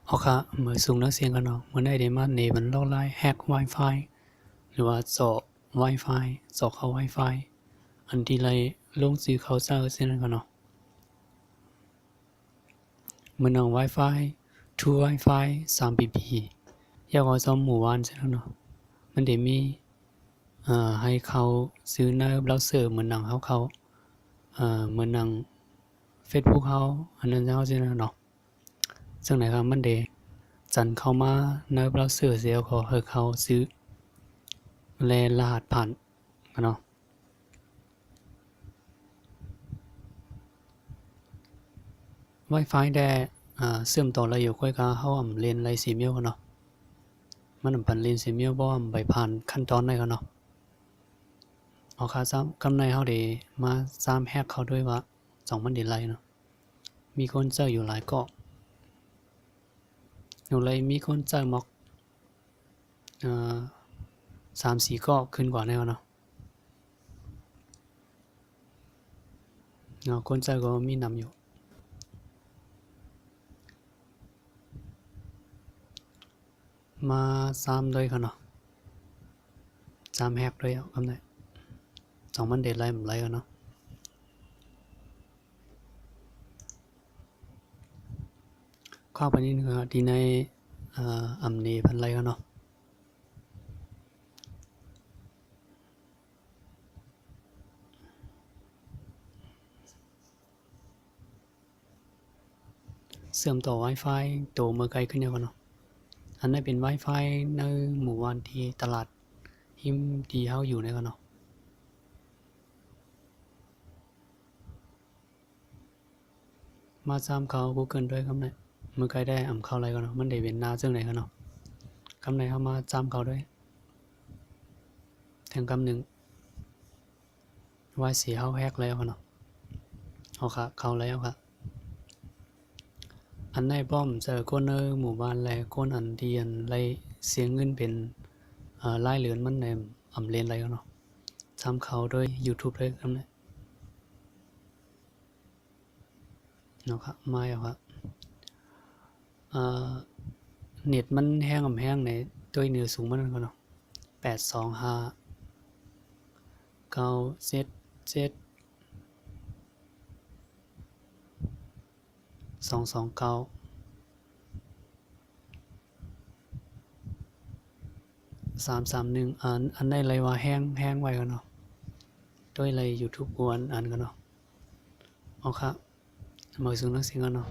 เอาค่ะเมื่อสูงนักเสียงกันเนาะเมื่อได้มาเนมันลอกไล่แฮก Wi-Fi หรือว่าเจาะ Wi-Fi เจาะเข้า Wi-Fi อันที่ไรลงซื้อเขาเซอร์เส้นกันเนาะเมื่อนั่ง Wi-Fi to Wi-Fi 3 Gbps อยากเอาซ้อมหมู่บ้านเส้นเนาะมันได้มีให้เขาซื้อในเบราว์เซอร์เหมือนนั่งเขาเหมือนนั่ง Facebook เขาอันนั้นเขาเส้นเนาะซึ่งไหนครับมันได้จันเข้ามาในเบราว์เซอร์เสียก็ให้เขาซื้อแลรหัสผ่านกันเนาะWi-Fi ได้เชื่อมต่อระอยู่ค่อยก็เฮาเรียนไรสีเมียวกันเนาะมันปันเรียนสีเมียวบ่ไปผ่านขั้นตอนได้กันเนาะเอาค่าซ้ำกำไรเฮาได้มาซ้ำแฮกเขาด้วยว่า2มันได้ไรเนาะมีคนเจออยู่หลายเกาะอยู่เลยมีคนเจอมอก3-4เกาะขึ้นกว่าแน่เนาะคนเจอก็มีนำอยู่มาซ้ำด้วยกันเนาะซ้ำแฮกด้วยเอากำไร2มันได้ไรมันไรกันเนาะเข้าไปนี่นึงที่ในอำนี้พันไรกันเนาะเชื่อมต่อ Wi-Fi โตเมื่อไกลขึ้นเนี่ยกันเนาะอันนั้นเป็น Wi-Fi ในหมู่บ้านที่ตลาดหิมที่เฮาอยู่ในกันเนาะมาซ้ำเขา Google ด้วยครับเนี่ยเมื่อไกลได้เข้าอะไรกันเนาะมันได้เว้นหน้าซึ่งไหนกันเนาะคำไหนเข้ามาซ้ำเขาด้วยถึงคำหนึ่งว่าเสียเฮาแฮกแล้วกันเนาะเอาค่ะเข้าแล้วค่ะอันในป้อมเจอคนในหมู่บ้านและคนอันเดียนไรเสียงเงินเป็นรายเหลือนมันในเรียนอะไรกันเนาะซ้ำเขาด้วย YouTube ด้วยครับเนี่ยเนาะครับไม่เอาครับเน็ตมันแห้งแห้งในตัวเนื้อสูงมันกันเนาะ825 977 229331อันได้ไรว่าแห้งไว้กันเนาะด้วยไร YouTube กวนอันกันเนาะเอาครับมาถึงนักสิ่งกันเนาะ